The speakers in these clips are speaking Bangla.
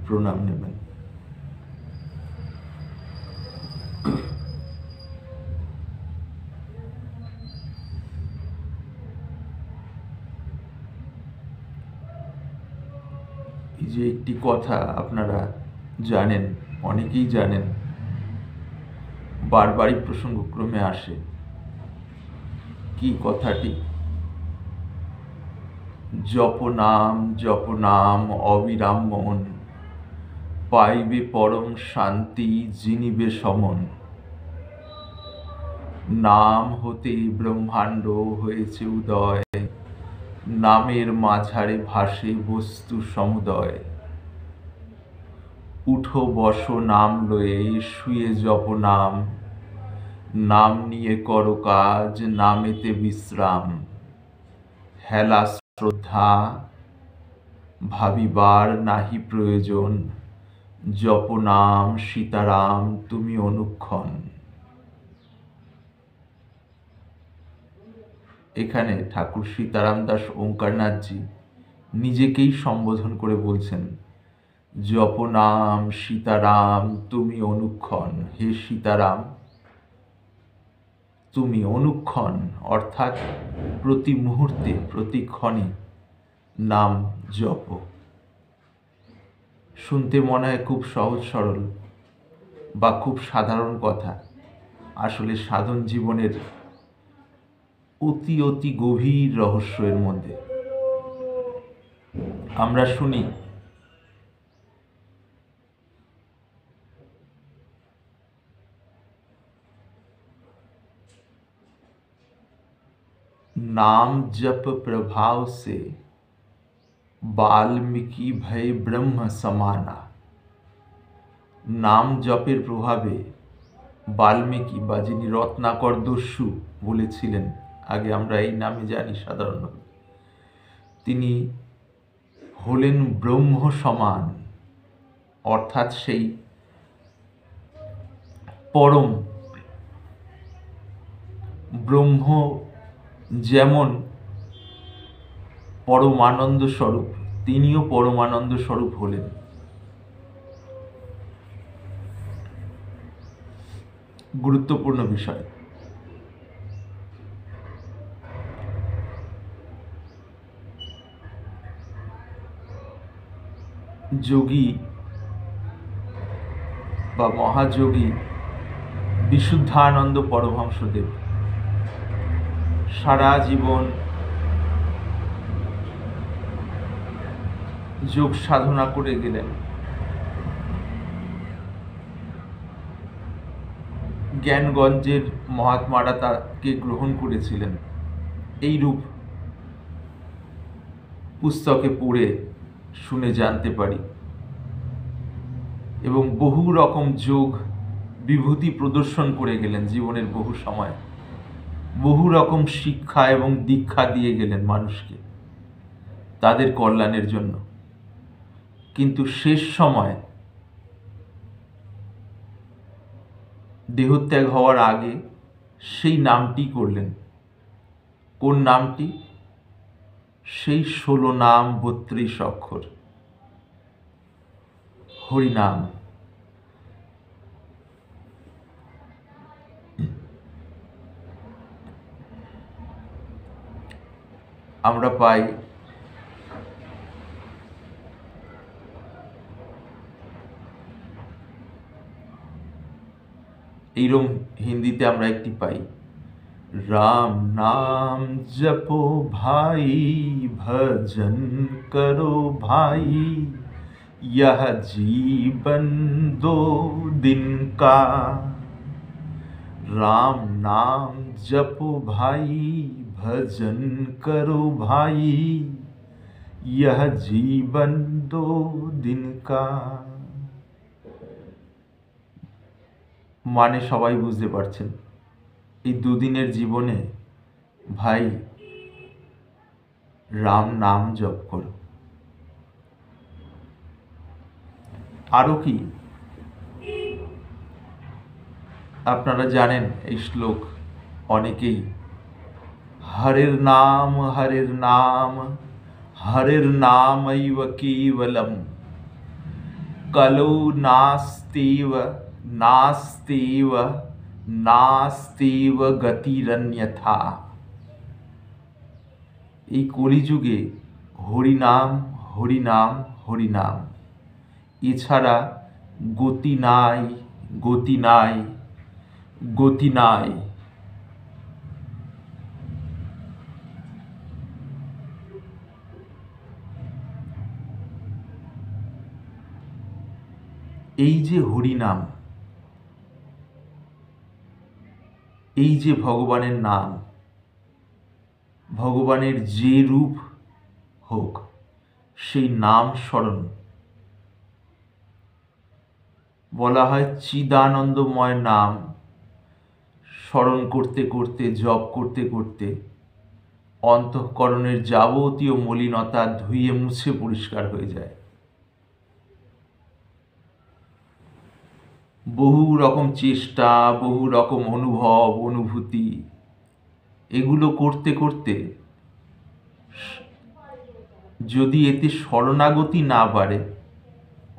প্রণাম নেবেন। এই যে একটি কথা আপনারা জানেন, অনেকেই জানেন, বারবারই প্রসঙ্গক্রমে আসে। কি কথাটি? জপ নাম অবিরাম মন, পাইবে পরম শান্তি জিনিবে সমন। নাম হতে ব্রহ্মাণ্ড হয়েছে উদয়, নামের মাঝারে ভাসে বস্তু সমুদয়। উঠো বসো নাম লয়ে, শুয়ে জপ নাম, নাম নিয়ে করো কাজ, নামেতে বিশ্রাম। হেলা শ্রদ্ধা ভাবিবার নাহি প্রয়োজন, জপ নাম সীতারাম তুমি অনুক্ষণ। এখানে ঠাকুর সীতারাম দাস ওঙ্কারনাথজি নিজেকেই সম্বোধন করে বলছেন, জপ নাম সীতারাম তুমি অনুক্ষণ। হে সীতারাম, তুমি অনুক্ষণ অর্থাৎ প্রতি মুহূর্তে প্রতি ক্ষণে নাম জপ। শুনতে মনে হয় খুব সহজ সরল বা খুব সাধারণ কথা, আসলে সাধন জীবনের অতি অতি গভীর রহস্য এর মধ্যে। আমরা শুনি नाम जप प्रभाव से বাল্মীকি ভয় ব্রহ্ম সমানা। নাম জপের প্রভাবে বাল্মীকি বা যিনি রত্নাকর দস্যু বলেছিলেন, আগে আমরা এই নামে জানি সাধারণত, তিনি হলেন ব্রহ্ম সমান, অর্থাৎ সেই পরম ব্রহ্ম যেমন পরমানন্দ স্বরূপ, তিনিও পরমানন্দ স্বরূপ হলেন। গুরুত্বপূর্ণ বিষয়। যোগী বা মহাযোগী বিশুদ্ধানন্দ পরমহংসদেব সারা জীবন যোগ সাধনা করে গেলেন। জ্ঞানগঞ্জের মহাত্মারা তাকে গ্রহণ করেছিলেন, এইরূপ পুস্তকে পড়ে শুনে জানতে পারি। এবং বহু রকম যোগ বিভূতি প্রদর্শন করে গেলেন জীবনের বহু সময়, বহু রকম শিক্ষা এবং দীক্ষা দিয়ে গেলেন মানুষকে তাদের কল্যাণের জন্য। কিন্তু শেষ সময় দেহত্যাগ হওয়ার আগে সেই নামটি করলেন। কোন নামটি? সেই 16 নাম 32 অক্ষর হরিনাম। আমরা পাই এইরকম হিন্দিতে আমরা একটি পাই, রাম নাম জপো ভাই, ভজন করো ভাই, यह जीवन 2 दिन का। राम नाम जपो भाई, भजन करो भाई, यह जीवन 2 दिन का। মানে সবাই বুঝতে পারছেন, এই দুদিনের জীবনে ভাই রাম নাম জপ করো। আরো কি আপনারা জানেন এই শ্লোক অনেকেই, হরের নাম হরের নাম, হরের নামৈব কেবলম, কলৌ নাস্তেব নাস্তেব নাস্তেব গতিরন্যথা। এই কলিযুগে হরিনাম হরিনাম হরিনাম, এছাড়া গতি নাই, গতি নাই, গতি নাই। এই যে হরিনাম, এই যে ভগবানের নাম, ভগবানের যে রূপ হোক, সেই নাম স্মরণ, বলা হয় চিদানন্দময় নাম স্মরণ করতে করতে, জপ করতে করতে অন্তঃকরণের যাবতীয় মলিনতা ধুয়ে মুছে পরিষ্কার হয়ে যায়। বহু রকম চেষ্টা, বহু রকম অনুভব অনুভূতি, এগুলো করতে করতে যদি এতে শরণাগতি না বাড়ে,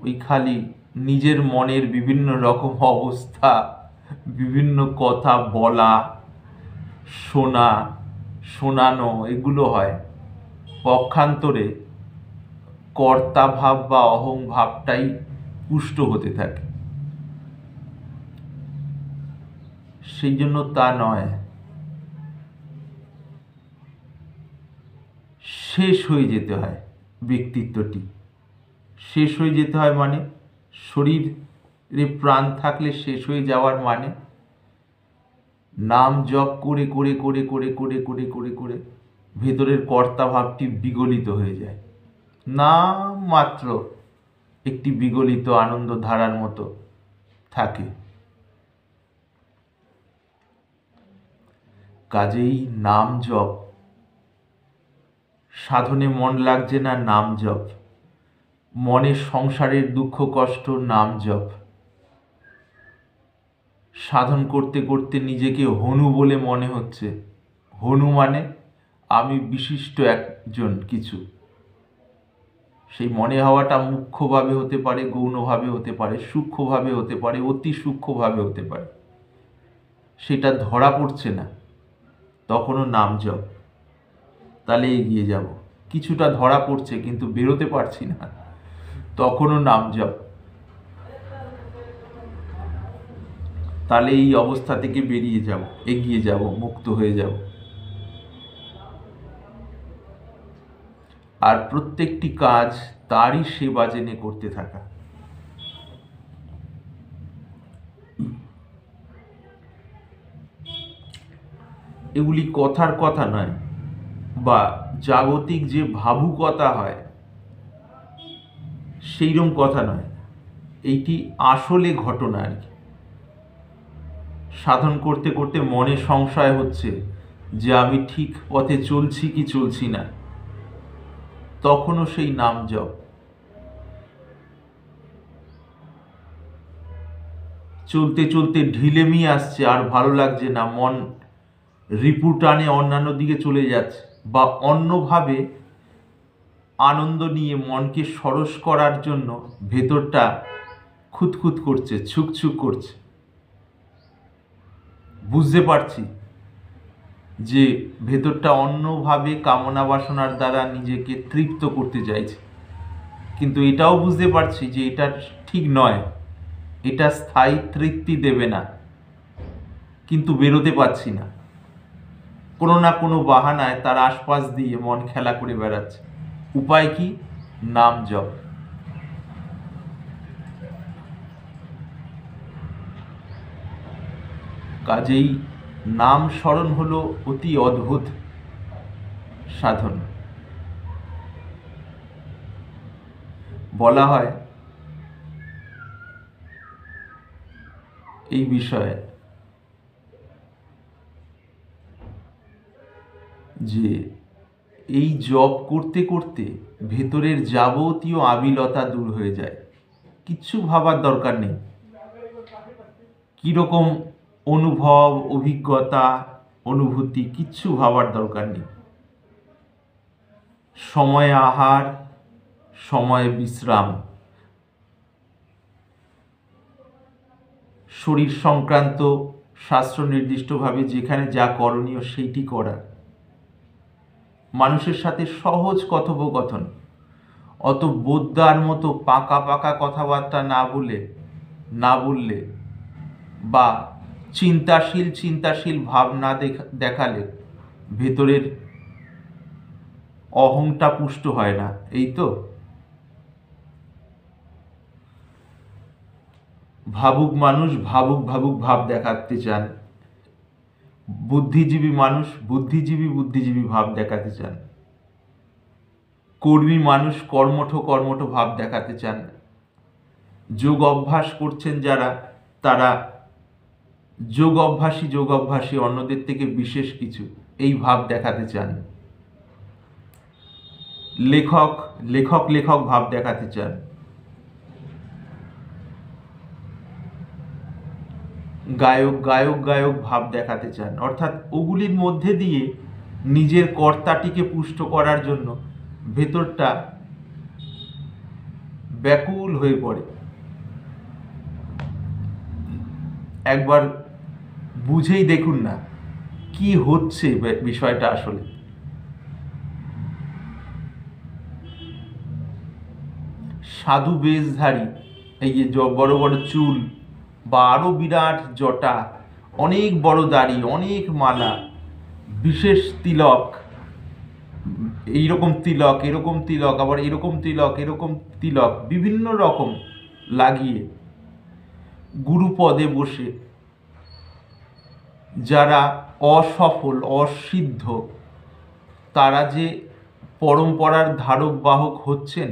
ওই খালি নিজের মনের বিভিন্ন রকম অবস্থা, বিভিন্ন কথা বলা, শোনা, শোনানো, এগুলো হয়, পক্ষান্তরে কর্তা ভাব বা অহং ভাবটাই পুষ্ট হতে থাকে। সেই জন্য তা নয়, শেষ হয়ে যেতে হয় ব্যক্তিত্বটি। শেষ হয়ে যেতে হয় মানে শরীরে প্রাণ থাকলে শেষ হয়ে যাওয়ার মানে নাম জপ করে করে করে করে করে করে করে করে ভেতরের কর্তা ভাবটি বিগলিত হয়ে যায়, নাম মাত্র একটি বিগলিত আনন্দ ধারার মতো থাকে। কাজেই নাম জপ, সাধনে মন লাগছে না, নাম জপ, মনে সংসারের দুঃখ কষ্ট, নাম জপ, সাধন করতে করতে নিজেকে হনু বলে মনে হচ্ছে, হনু মানে আমি বিশিষ্ট একজন কিছু, সেই মনে হওয়াটা মুখ্যভাবে হতে পারে, গৌণভাবে হতে পারে, সূক্ষ্মভাবে হতে পারে, অতি সূক্ষ্মভাবে হতে পারে, সেটা ধরা পড়ছে না, তখনও নাম জপ, তাহলে এগিয়ে যাব। কিছুটা ধরা পড়ছে কিন্তু বেরোতে পারছি না, তখনও নাম জপ, তাহলে এই অবস্থা থেকে বেরিয়ে যাব, এগিয়ে যাব, মুক্ত হয়ে যাব। আর প্রত্যেকটি কাজ তারই সেবা জেনে করতে থাকা। এগুলি কথার কথা নয়, বা জাগতিক যে ভাবুকতা হয় সেইরকম কথা নয়, এইটি আসলে ঘটনা আর কি। সাধন করতে করতে মনে সংশয় হচ্ছে যে আমি ঠিক পথে চলছি কি চলছি না, তখনও সেই নাম জপ। চলতে চলতে ঢিলেমি আসছে, আর ভালো লাগছে না, মন রিপু টানে অন্যান্য দিকে চলে যাচ্ছে, বা অন্যভাবে আনন্দ নিয়ে মনকে সরস করার জন্য ভেতরটা খুঁতখুত করছে, ছুকছুক করছে। বুঝতে পারছি যে ভেতরটা অন্যভাবে কামনা বাসনার দ্বারা নিজেকে তৃপ্ত করতে চাইছে, কিন্তু এটাও বুঝতে পারছি যে এটা ঠিক নয়, এটা স্থায়ী তৃপ্তি দেবে না, কিন্তু বেরোতে পারছি না। কোনো না কোনো বাহানায় তার আশপাশ দিয়ে মন খেলা করে বেড়াচ্ছে। উপায় কি? নাম জপ। কাজেই নাম স্মরণ হলো অতি অদ্ভুত সাধন। বলা হয় এই বিষয়ে যে এই জপ করতে করতে ভেতরের যাবতীয় আবিলতা দূর হয়ে যায়, কিচ্ছু ভাবার দরকার নেই। কীরকম অনুভব, অভিজ্ঞতা, অনুভূতি, কিচ্ছু ভাবার দরকার নেই। সময়ে আহার, সময়ে বিশ্রাম, শরীর সংক্রান্ত শাস্ত্র নির্দিষ্টভাবে যেখানে যা করণীয় সেইটি করা, মানুষের সাথে সহজ কথোপকথন, অত বোদ্দার মতো পাকা পাকা কথাবার্তা না বললে বা চিন্তাশীল ভাব না দেখালে ভেতরের অহংটা পুষ্ট হয় না। এই তো ভাবুক মানুষ ভাবুক ভাব দেখাতে চান, বুদ্ধিজীবী মানুষ বুদ্ধিজীবী ভাব দেখাতে চান, কর্মী মানুষ কর্মঠ ভাব দেখাতে চান, যোগ অভ্যাস করছেন যারা তারা যোগ অভ্যাসী অন্যদের থেকে বিশেষ কিছু এই ভাব দেখাতে চান, লেখক ভাব দেখাতে চান, গায়ক ভাব দেখাতে চান। অর্থাৎ ওগুলির মধ্যে দিয়ে নিজের কর্তাটিকে পুষ্ট করার জন্য ভেতরটা ব্যাকুল হয়ে পড়ে। একবার বুঝেই দেখুন না কি হচ্ছে বিষয়টা। আসলে সাধু বেশধারী, এই যে বড় বড় চুল বা আরো বিরাট জটা, অনেক বড় দাড়ি, অনেক মালা, বিশেষ তিলক, এরকম তিলক আবার এরকম তিলক বিভিন্ন রকম লাগিয়ে গুরুপদে বসে যারা অসফল অসিদ্ধ, তারা যে পরম্পরার ধারক বাহক হচ্ছেন,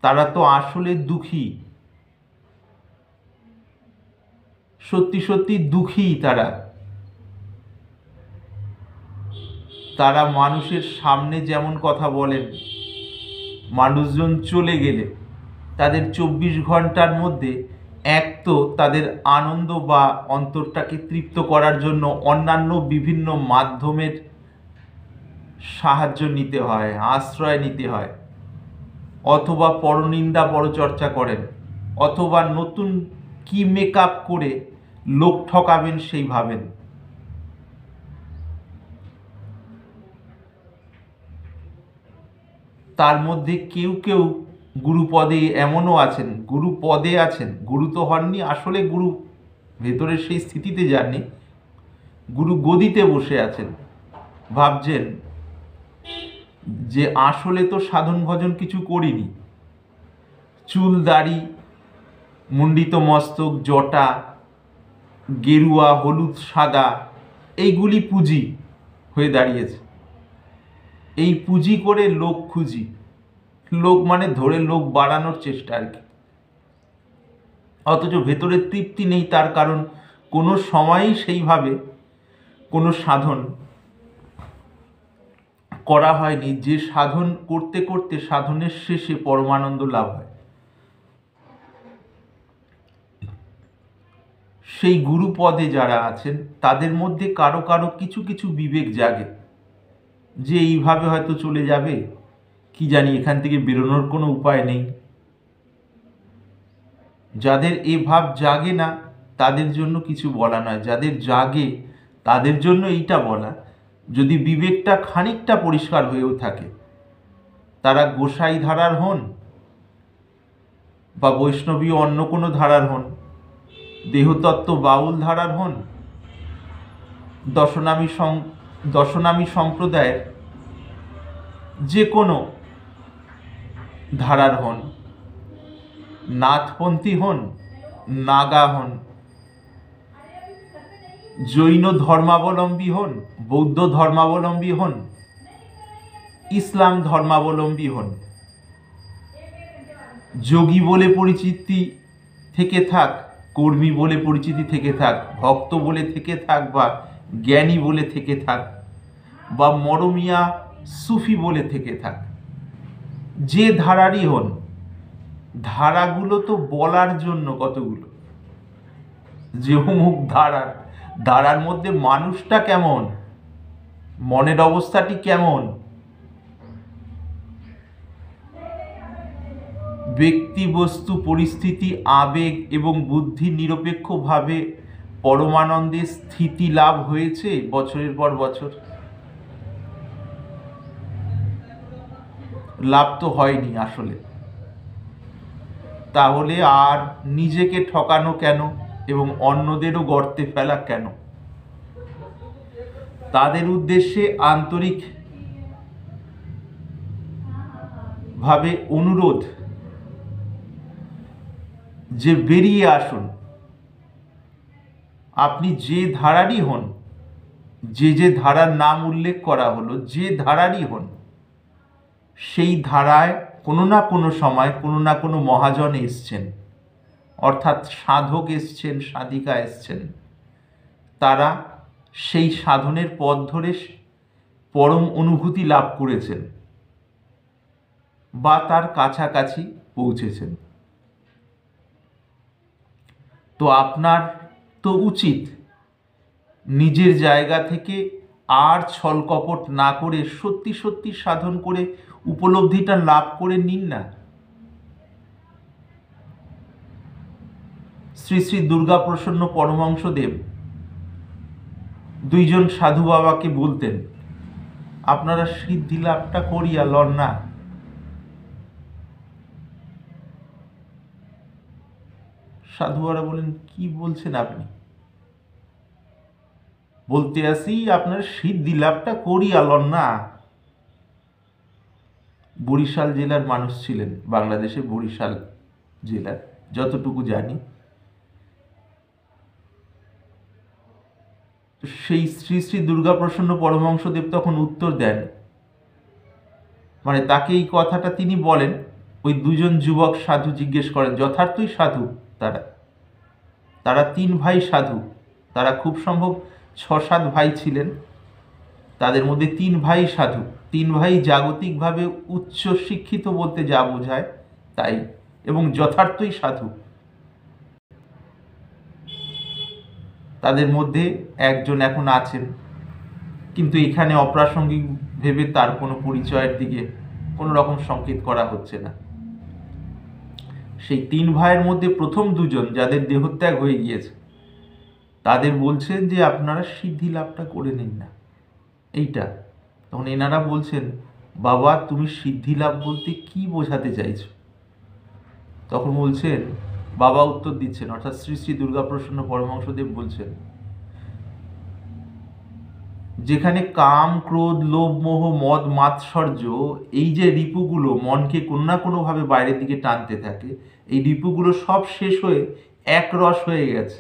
তারা তো আসলে দুঃখী, সত্যি দুঃখী। তারা মানুষের সামনে যেমন কথা বলেন, মানুষজন চলে গেলে তাদের 24 ঘন্টার মধ্যে এক তো তাদের আনন্দ বা অন্তরটাকে তৃপ্ত করার জন্য অন্যান্য বিভিন্ন মাধ্যমের সাহায্য নিতে হয়, আশ্রয় নিতে হয়, অথবা পরনিন্দা পরচর্চা করেন, অথবা নতুন কি মেকআপ করে লোক ঠকাবেন সেই ভাবেন। তার মধ্যে কেউ গুরুপদে এমনও আছেন, গুরু তো হননি, আসলে গুরু ভেতরের সেই স্থিতিতে যাননি, গুরু গদিতে বসে আছেন, ভাবছেন যে আসলে তো সাধন ভজন কিছু করিনি, চুল দাড়ি, মুন্ডিত মস্তক, জটা, গেরুয়া, হলুদ, সাদা, এইগুলি পুঁজি হয়ে দাঁড়িয়েছে। এই পুঁজি করে লোক খুঁজি, লোক মানে ধরে লোক বাড়ানোর চেষ্টা আর কি। অথচ ভেতরে তৃপ্তি নেই, তার কারণ কোনো সময়ই সেইভাবে কোনো সাধন করা হয়নি যে সাধন করতে করতে সাধনের শেষে পরমানন্দ লাভ হয়। সেই গুরু পদে যারা আছেন তাদের মধ্যে কারো কিছু বিবেক জাগে যে এইভাবে হয়তো চলে যাবে, কি জানি এখান থেকে বেরোনোর কোনো উপায় নেই। যাদের এ ভাব জাগে না তাদের জন্য কিছু বলা নয়, যাদের জাগে তাদের জন্য এইটা বলা, যদি বিবেকটা খানিকটা পরিষ্কার হয়েও থাকে, তারা গোসাই ধারার হন বা বৈষ্ণবীয় অন্য কোনো ধারার হন, দেহতত্ত্ব বাউল ধারার হন, দশনামী সম্প্রদায়ের যে কোনো ধারার হন, নাথপন্থী হন, নাগা হন, জৈন ধর্মাবলম্বী হন, বৌদ্ধ ধর্মাবলম্বী হন, ইসলাম ধর্মাবলম্বী হন, যোগী বলে পরিচিতি থেকে থাক, কর্মী বলে পরিচিতি থেকে থাক, ভক্ত বলে থেকে থাক বা জ্ঞানী বলে থেকে থাক বা মরমিয়া সুফি বলে থেকে থাক, যে ধারারই হন, ধারাগুলো তো বলার জন্য কতগুলো, যে অমুক ধারার মধ্যে মানুষটা কেমন, মনের অবস্থাটি কেমন, ব্যক্তি, বস্তু, পরিস্থিতি, আবেগ এবং বুদ্ধি নিরপেক্ষভাবে পরমানন্দের স্থিতি লাভ হয়েছে বছরের পর বছর? লাভ তো হয়নি আসলে। তাহলে আর নিজেকে ঠকানো কেন এবং অন্যদেরও গর্তে ফেলা কেন? তাদের উদ্দেশ্যে আন্তরিক ভাবে অনুরোধ যে বেরিয়ে আসুন। আপনি যে ধারারই হন, যে ধারার নাম উল্লেখ করা হলো, যে ধারারই হন, সেই ধারায় কোনো না কোনো সময় কোনো না কোনো মহাজন এসছেন, অর্থাৎ সাধক এসছেন, সাধিকা এসছেন। তারা সেই সাধনের পথ ধরে পরম অনুভূতি লাভ করেছেন বা তার কাছাকাছি পৌঁছেছেন। তো আপনার তো উচিত নিজের জায়গা থেকে আর ছলকপট না করে সত্যি সত্যি সাধন করে উপলব্ধিটা লাভ করে নিন না। শ্রী শ্রী দুর্গাপ্রসন্ন পরমহংসদেব দুইজন সাধু বাবাকে বলতেন, আপনারা সিদ্ধি লাভটা করিয়া লন না। সাধুয়ারা বলেন, কি বলছেন আপনি? বলতে আসি আপনারা সিদ্ধি লাভটা করিয়া লন না। বরিশাল জেলার মানুষ ছিলেন, বাংলাদেশে বরিশাল জেলার, যতটুকু জানি। সেই শ্রী শ্রী দুর্গাপ্রসন্ন পরমহংসদেব তখন উত্তর দেন, মানে তাকে এই কথাটা তিনি বলেন। ওই দুজন যুবক সাধু জিজ্ঞেস করেন, যথার্থই সাধু তারা 3 ভাই সাধু। তারা খুব সম্ভব 6-7 ভাই ছিলেন, তাদের মধ্যে 3 ভাই সাধু। 3 ভাই জাগতিকভাবে উচ্চ শিক্ষিত বলতে যা বোঝায় তাই, এবং যথার্থই সাধু। তাদের মধ্যে একজন এখন আছেন, কিন্তু এখানে অপ্রাসঙ্গিক ভেবে তার কোনো পরিচয়ের দিকে কোনো রকম সংকেত করা হচ্ছে না। সেই 3 ভাইয়ের মধ্যে প্রথম 2 জন যাদের দেহত্যাগ হয়ে গিয়েছে, তাদের বলছেন যে আপনারা সিদ্ধি লাভটা করে নিন না, এইটা। তখন এনারা বলছেন, বাবা তুমি সিদ্ধি লাভ বলতে কি বোঝাতে চাইছো? তখন বলছেন, বাবা উত্তর দিচ্ছেন, অর্থাৎ শ্রী শ্রী দুর্গাপ্রসন্ন পরমহংসদেব বলছেন, যেখানে কাম, ক্রোধ, লোভ, মোহ, মদ, মাৎসর্য, এই যে রিপুগুলো মনকে কোনো না কোনোভাবে বাইরের দিকে টানতে থাকে, এই রিপুগুলো সব শেষ হয়ে একরস হয়ে গেছে।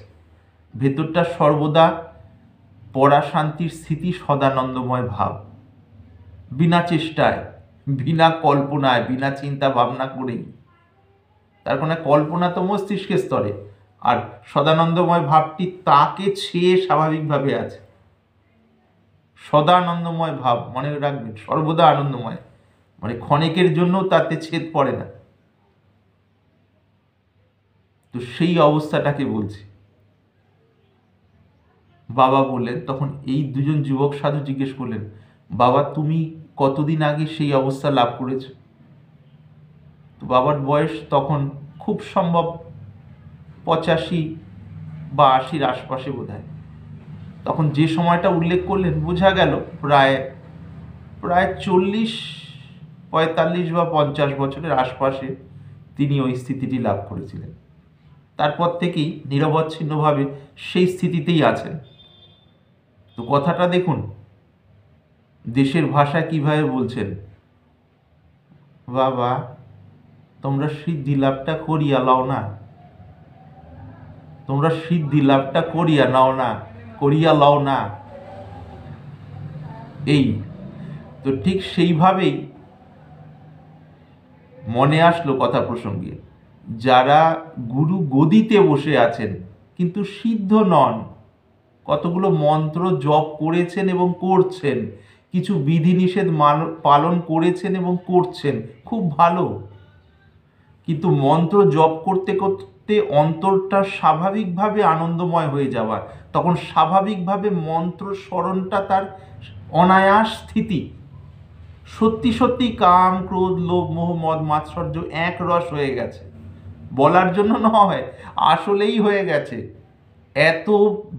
ভেতরটা সর্বদা পরা শান্তির স্থিতি, সদানন্দময় ভাব, বিনা চেষ্টায়, বিনা কল্পনায়, বিনা চিন্তা ভাবনা করেই। তার কোনো কল্পনা তো মস্তিষ্কের স্তরে, আর সদানন্দময় ভাবটি তাকে ছেয়ে স্বাভাবিকভাবে আছে। সদানন্দময় ভাব, মনে রাখবেন, সর্বদা আনন্দময়, মানে ক্ষণিকের জন্য তাতে ছেদ পড়ে না। তো সেই অবস্থাটাকে বলছি। বাবা বললেন, তখন এই 2 জন যুবক সাধু জিজ্ঞেস করলেন, বাবা তুমি কতদিন আগে সেই অবস্থা লাভ করেছ? তো বাবার বয়স তখন খুব সম্ভব 85 বা 80-র আশপাশে বোধহয়। তখন যে সময়টা উল্লেখ করলেন বোঝা গেল প্রায় 40, 45 বা 50 বছরের আশপাশে তিনি ওই স্থিতিটি লাভ করেছিলেন। তারপর থেকেই নিরবচ্ছিন্নভাবে সেই স্থিতিতেই আছেন। তো কথাটা দেখুন, দেশের ভাষা কিভাবে বলছেন, বাবা তোমরা সিদ্ধি লাভটা করিয়া লও না, তোমরা সিদ্ধি লাভটা করিয়া নাও না, করিয়া লও না। এই তো ঠিক সেইভাবেই মনে আসলো কথা প্রসঙ্গে, যারা গুরু গদিতে বসে আছেন কিন্তু সিদ্ধ নন, কতগুলো মন্ত্র জপ করেছেন এবং করছেন, কিছু বিধিনিষেধ পালন করেছেন এবং করছেন, খুব ভালো, কিন্তু মন্ত্র জপ করতে করতে অন্তরটা স্বাভাবিকভাবে আনন্দময় হয়ে যাওয়া, তখন স্বাভাবিকভাবে মন্ত্র স্মরণটা তার অনায়াস স্থিতি, সত্যি সত্যি কাম, ক্রোধ, লোভ, মোহ, মদ, মাৎসর্য এক রস হয়ে গেছে। বলার জন্য নয়, আসলেই হয়ে গেছে। এত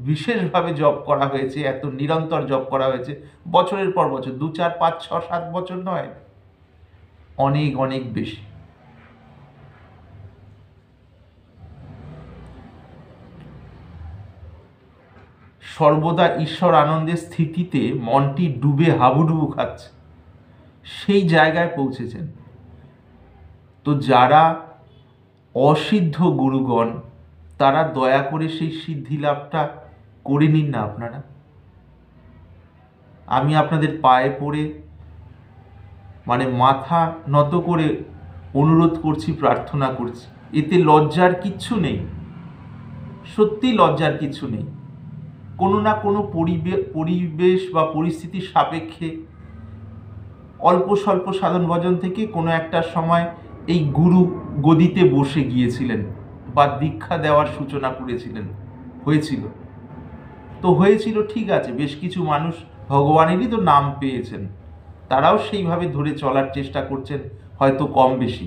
বিশেষভাবে জপ করা হয়েছে, এত নিরন্তর জপ করা হয়েছে, বছরের পর বছর, 2, 4, 5, 6, 7 বছর নয়, অনেক অনেক বেশি। সর্বদা ঈশ্বর আনন্দের স্থিতিতে মনটি ডুবে হাবুডুবু খাচ্ছে, সেই জায়গায় পৌঁছেছেন। তো যারা অসিদ্ধ গুরুগণ, তারা দয়া করে সেই সিদ্ধি লাভটা করে নিন না আপনারা। আমি আপনাদের পায়ে পড়ে, মানে মাথা নত করে অনুরোধ করছি, প্রার্থনা করছি। এতে লজ্জার কিচ্ছু নেই, সত্যি লজ্জার কিছু নেই। কোনো না কোনো পরিবেশ বা পরিস্থিতির সাপেক্ষে অল্প স্বল্প সাধন ভজন থেকে কোনো একটা সময় এই গুরু গদিতে বসে গিয়েছিলেন বা দীক্ষা দেওয়ার সূচনা করেছিলেন, হয়েছিল। তো হয়েছিল, ঠিক আছে, বেশ কিছু মানুষ ভগবানেরই তো নাম পেয়েছেন, তারাও সেইভাবে ধরে চলার চেষ্টা করছেন, হয়তো কম বেশি।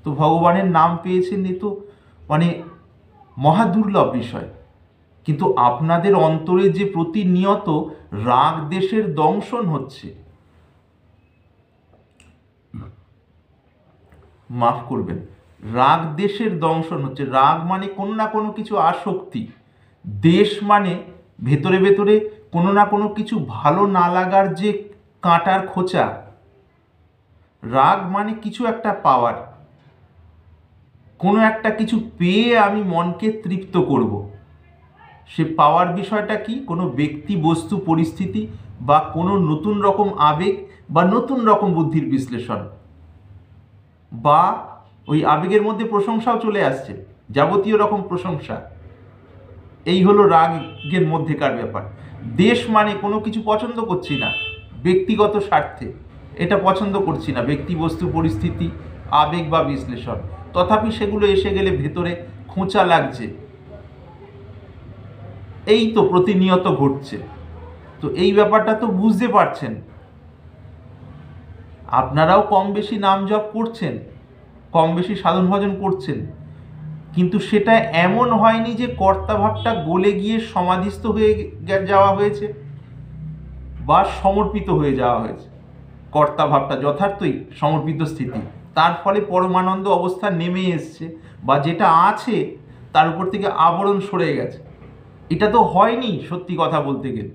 তো ভগবানের নাম পেয়েছেন, এ তো মানে মহা দুর্লভ বিষয়। কিন্তু আপনাদের অন্তরে যে প্রতিনিয়ত রাগ দেশের দংশন হচ্ছে, মাফ করবেন, রাগ দেশের দংশন হচ্ছে। রাগ মানে কোনো না কোনো কিছু আসক্তি, দেশ মানে ভেতরে ভেতরে কোনো না কোনো কিছু ভালো না লাগার যে কাঁটার খোঁচা। রাগ মানে কিছু একটা পাওয়ার, কোনো একটা কিছু পেয়ে আমি মনকে তৃপ্ত করব। সে পাওয়ার বিষয়টা কি? কোনো ব্যক্তি, বস্তু, পরিস্থিতি, বা কোনো নতুন রকম আবেগ, বা নতুন রকম বুদ্ধির বিশ্লেষণ, বা ওই আবেগের মধ্যে প্রশংসাও চলে আসছে, যাবতীয় রকম প্রশংসা। এই হলো রাগের মধ্যেকার ব্যাপার। দেশ মানে কোনো কিছু পছন্দ করছি না ব্যক্তিগত স্বার্থে, এটা পছন্দ করছি না, ব্যক্তি, বস্তু, পরিস্থিতি, আবেগ বা বিশ্লেষণ, তথাপি সেগুলো এসে গেলে ভেতরে খোঁচা লাগছে। এই তো প্রতিনিয়ত ঘটছে। তো এই ব্যাপারটা তো বুঝতে পারছেন। আপনারাও কম বেশি নাম জপ করছেন, কম বেশি সাধন ভজন করছেন, কিন্তু সেটা এমন হয়নি যে কর্তাভাবটা গলে গিয়ে সমাধিস্থ হয়ে যাওয়া হয়েছে বা সমর্পিত হয়ে যাওয়া হয়েছে। কর্তাভাবটা যথার্থই সমর্পিত স্থিতি, তার ফলে পরমানন্দ অবস্থা নেমে এসছে, বা যেটা আছে তার উপর থেকে আবরণ সরে গেছে। এটা তো হয়নি সত্যি কথা বলতে গেলে।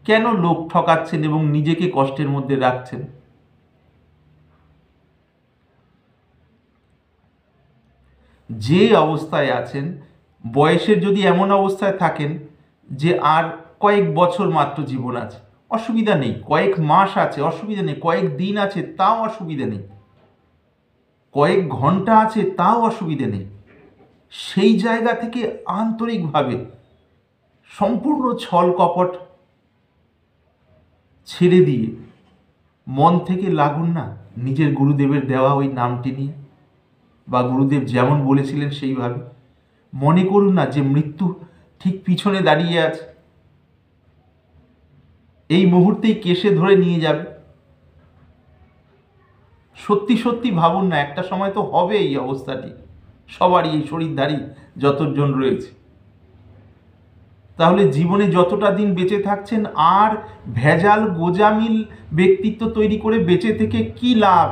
কেন লোক ঠকাচ্ছেন এবং নিজেকে কষ্টের মধ্যে রাখছেন? যে অবস্থায় আছেন, বয়সের যদি এমন অবস্থায় থাকেন যে আর কয়েক বছর মাত্র জীবন আছে, অসুবিধা নেই। কয়েক মাস আছে, অসুবিধা নেই। কয়েক দিন আছে, তাও অসুবিধা নেই। কয়েক ঘন্টা আছে, তাও অসুবিধা নেই। সেই জায়গা থেকে আন্তরিকভাবে সম্পূর্ণ ছল কপট ছেড়ে দিয়ে মন থেকে লাগুন না নিজের গুরুদেবের দেওয়া ওই নামটি নিয়ে, বা গুরুদেব যেমন বলেছিলেন সেইভাবে। মনে করুন না যে মৃত্যু ঠিক পিছনে দাঁড়িয়ে আছে, এই মুহূর্তেই কেশে ধরে নিয়ে যাবে। সত্যি সত্যি ভাবুন না, একটা সময় তো হবে এই অবস্থাটি সবারই, এই শরীরধারী যতজন রয়েছে। তাহলে জীবনে যতটা দিন বেঁচে থাকছেন, আর ভেজাল গোজামিল ব্যক্তিত্ব তৈরি করে বেঁচে থেকে কি লাভ?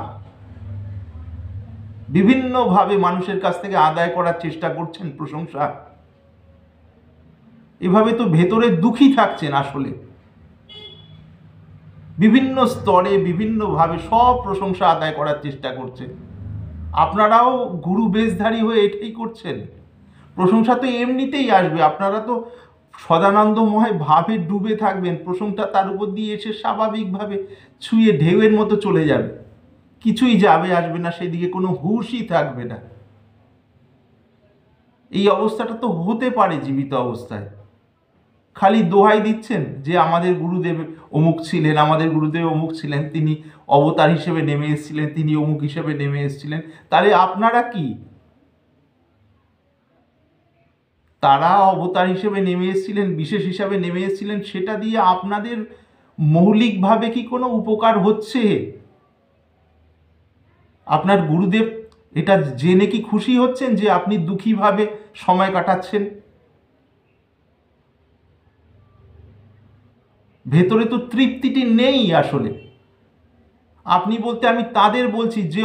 বিভিন্নভাবে মানুষের কাছ থেকে আদায় করার চেষ্টা করছেন প্রশংসা, এভাবে তো ভেতরে দুঃখী থাকছেন আসলে। বিভিন্ন স্তরে বিভিন্নভাবে সব প্রশংসা আদায় করার চেষ্টা করছেন। আপনারাও গুরু বেশধারী হয়ে এটাই করছেন। প্রশংসা তো এমনিতেই আসবে, আপনারা তো সদানন্দময় ভাবে ডুবে থাকবেন, প্রশংসা তার উপর দিয়ে এসে স্বাভাবিকভাবে ছুঁয়ে ঢেউয়ের মতো চলে যাবে, কিছুই যাবে আসবে না, সেদিকে কোনো হুঁশই থাকবে না। এই অবস্থাটা তো হতে পারে জীবিত অবস্থায়। খালি দোহাই দিচ্ছেন যে আমাদের গুরুদেব অমুক ছিলেন, আমাদের গুরুদেব অমুক ছিলেন, তিনি অবতার হিসেবে নেমে এসেছিলেন, তিনি অমুক হিসেবে নেমে এসেছিলেন। তাহলে আপনারা কি? তারা অবতার হিসেবে নেমে এসেছিলেন, বিশেষ হিসাবে নেমে এসেছিলেন, সেটা দিয়ে আপনাদের মৌলিকভাবে কি কোনো উপকার হচ্ছে? আপনার গুরুদেব এটা জেনে কি খুশি হচ্ছেন যে আপনি দুঃখীভাবে সময় কাটাচ্ছেন? ভেতরে তো তৃপ্তিটি নেই আসলে। আপনি বলতে আমি তাদের বলছি যে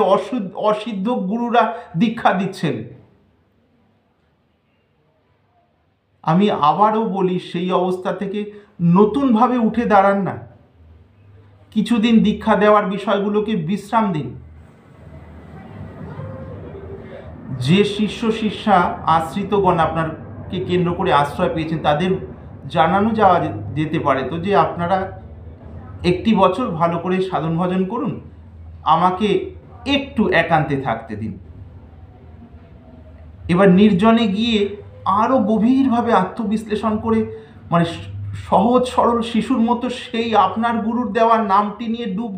অসিদ্ধ গুরুরা দীক্ষা দিচ্ছেন। আমি আবারও বলি, সেই অবস্থা থেকে নতুনভাবে উঠে দাঁড়ান না। কিছুদিন দীক্ষা দেওয়ার বিষয়গুলোকে বিশ্রাম দিন। যে শিষ্য শিষ্যা আশ্রিতগণ আপনারকে কেন্দ্র করে আশ্রয় পেয়েছেন তাদের জানানো যাওয়া যেতে পারে তো যে আপনারা একটি বছর ভালো করে সাধন ভজন করুন, আমাকে একটু একান্তে থাকতে দিন। এবার নির্জনে গিয়ে আরও গভীরভাবে আত্মবিশ্লেষণ করে, মানে সহজ সরল শিশুর মতো সেই আপনার গুরুর দেওয়ার নামটি নিয়ে ডুব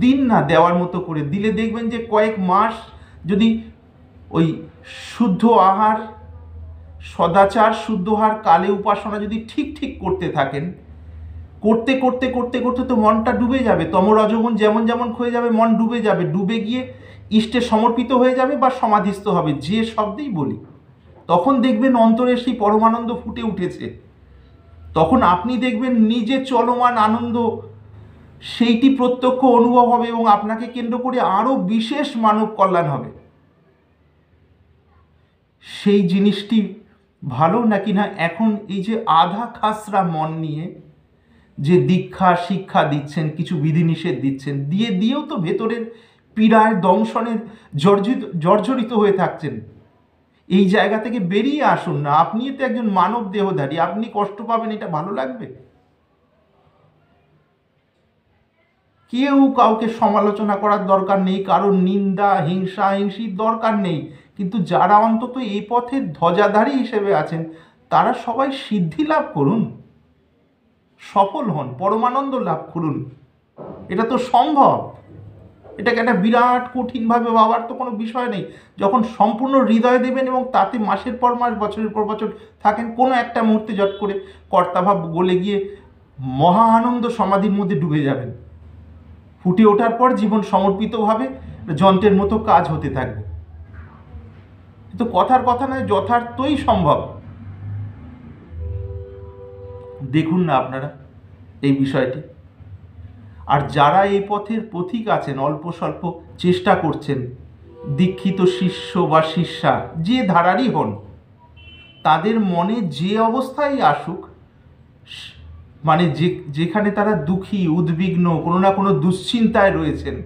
দিন না দেওয়ার মতো করে দিলে দেখবেন যে কয়েক মাস যদি ওই শুদ্ধ আহার, সদাচার, শুদ্ধ আহার, কালে উপাসনা যদি ঠিক করতে থাকেন, করতে করতে তো মনটা ডুবে যাবে। তমরজগুণ যেমন ক্ষয়ে যাবে, মন ডুবে যাবে, ডুবে গিয়ে ইষ্টে সমর্পিত হয়ে যাবে বা সমাধিস্থ হবে, যে শব্দেই বলি। তখন দেখবেন অন্তরে সেই পরমানন্দ ফুটে উঠেছে। তখন আপনি দেখবেন নিজে চলমান আনন্দ, সেইটি প্রত্যক্ষ অনুভব হবে এবং আপনাকে কেন্দ্র করে আরও বিশেষ মানব কল্যাণ হবে। সেই জিনিসটি ভালো নাকি না এখন এই যে আধা খাসরা মন নিয়ে যে দীক্ষা শিক্ষা দিচ্ছেন, কিছু বিধিনিষেধ দিচ্ছেন, দিয়েও তো ভেতরের পীড়ায় দংশনে জর্জরিত হয়ে থাকছেন। এই জায়গা থেকে বেরিয়ে আসুন না। আপনি তো একজন মানব দেহধারী, আপনি কষ্ট পাবেন, এটা ভালো লাগবে? কেউ কাউকে সমালোচনা করার দরকার নেই, কারোর নিন্দা হিংসির দরকার নেই। কিন্তু যারা অন্তত এই পথের ধ্বজাধারী হিসেবে আছেন তারা সবাই সিদ্ধি লাভ করুন, সফল হন, পরমানন্দ লাভ করুন। এটা তো সম্ভব। এটাকে একটা বিরাট কঠিনভাবে ভাবার তো কোনো বিষয় নেই। যখন সম্পূর্ণ হৃদয় দেবেন এবং তাতে মাসের পর মাস, বছরের পর বছর থাকেন, কোনো একটা মুহূর্তে জট করে কর্তাভাব গলে গিয়ে মহা আনন্দ সমাধির মধ্যে ডুবে যাবেন। ফুটে ওঠার পর জীবন সমর্পিতভাবে যন্ত্রের মতো কাজ হতে থাকবে। তো কথার কথা নয়, যথার্থই সম্ভব। দেখুন না আপনারা এই বিষয়টি। আর যারা এই পথের পথিক আছেন, অল্প স্বল্প চেষ্টা করছেন, দীক্ষিত শিষ্য বা শিষ্যা যে ধারারই হন, তাদের মনে যে অবস্থায় আসুক, মানে যেখানে তারা দুঃখী, উদ্বিগ্ন, কোনো না কোনো দুশ্চিন্তায় রয়েছেন,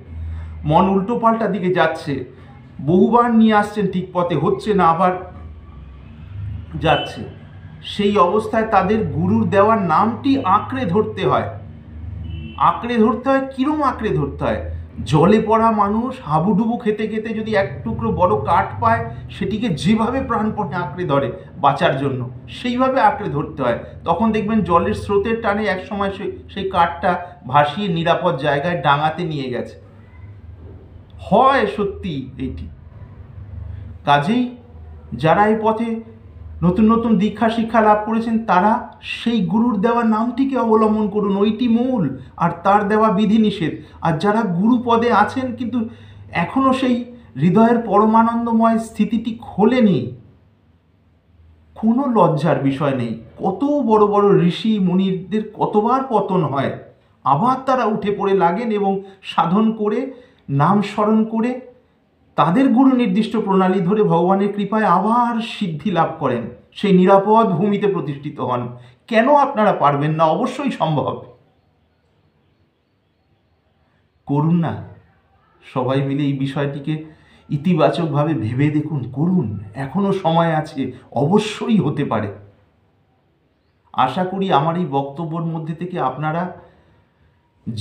মন উল্টো পাল্টা দিকে যাচ্ছে, বহুবার নিয়ে আসছেন ঠিক পথে, হচ্ছে না, আবার যাচ্ছে, সেই অবস্থায় তাদের গুরুর দেওয়ার নামটি আঁকড়ে ধরতে হয়। কিরম আঁকড়ে ধরতে হয়? জলে পড়া মানুষ হাবুডুবু খেতে যদি এক টুকরো বড় কাঠ পায়, সেটিকে যেভাবে প্রাণপণে আঁকড়ে ধরে বাঁচার জন্য, সেইভাবে আঁকড়ে ধরতে হয়। তখন দেখবেন জলের স্রোতের টানে একসময় সেই কাঠটা ভাসিয়ে নিরাপদ জায়গায় ডাঙাতে নিয়ে গেছে। হয় সত্যি এইটি। কাজেই যারা এই পথে নতুন দীক্ষা শিক্ষা লাভ করেছেন তারা সেই গুরুর দেওয়া নামটিকে অবলম্বন করুন, ওইটি মূল, আর তার দেওয়া বিধিনিষেধ। আর যারা গুরু পদে আছেন কিন্তু এখনো সেই হৃদয়ের পরমানন্দময় স্থিতিটি খোলেনি, কোনো লজ্জার বিষয় নেই। কত বড় বড় ঋষি মুনিদের কতবার পতন হয়, আবার তারা উঠে পড়ে লাগেন এবং সাধন করে, নাম স্মরণ করে, তাদের গুরু নির্দিষ্ট প্রণালী ধরে ভগবানের কৃপায় আবার সিদ্ধি লাভ করেন, সেই নিরাপদ ভূমিতে প্রতিষ্ঠিত হন। কেন আপনারা পারবেন না? অবশ্যই সম্ভব। করুন না, সবাই মিলে এই বিষয়টিকে ইতিবাচকভাবে ভেবে দেখুন, করুন, এখনো সময় আছে, অবশ্যই হতে পারে। আশা করি আমার এই বক্তব্যের মধ্যে থেকে আপনারা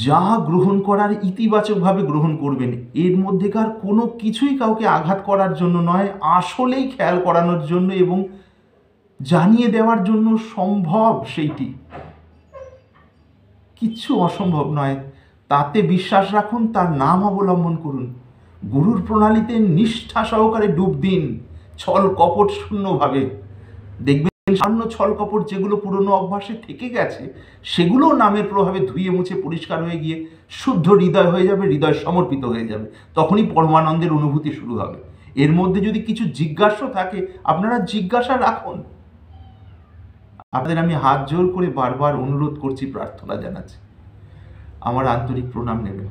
যা গ্রহণ করার ইতিবাচকভাবে গ্রহণ করবেন। এর মধ্যেকার কোনো কিছুই কাউকে আঘাত করার জন্য নয়, আসলেই খেয়াল করানোর জন্য এবং জানিয়ে দেওয়ার জন্য সম্ভব। সেইটি কিচ্ছু অসম্ভব নয়। তাতে বিশ্বাস রাখুন, তার নাম অবলম্বন করুন, গুরুর প্রণালীতে নিষ্ঠা সহকারে ডুব দিন, ছল কপট শূন্যভাবে। দেখবেন সামান্য ছলকপট যেগুলো পুরনো অভ্যাসে থেকে গেছে, সেগুলো নামের প্রভাবে ধুয়ে মুছে পরিষ্কার হয়ে গিয়ে শুদ্ধ হৃদয় হয়ে যাবে, হৃদয় সমর্পিত হয়ে যাবে। তখনই পরমানন্দের অনুভূতি শুরু হবে। এর মধ্যে যদি কিছু জিজ্ঞাসা থাকে, আপনারা জিজ্ঞাসা রাখুন। আপনাদের আমি হাত জোর করে বারবার অনুরোধ করছি, প্রার্থনা জানাচ্ছি, আমার আন্তরিক প্রণাম নেবেন।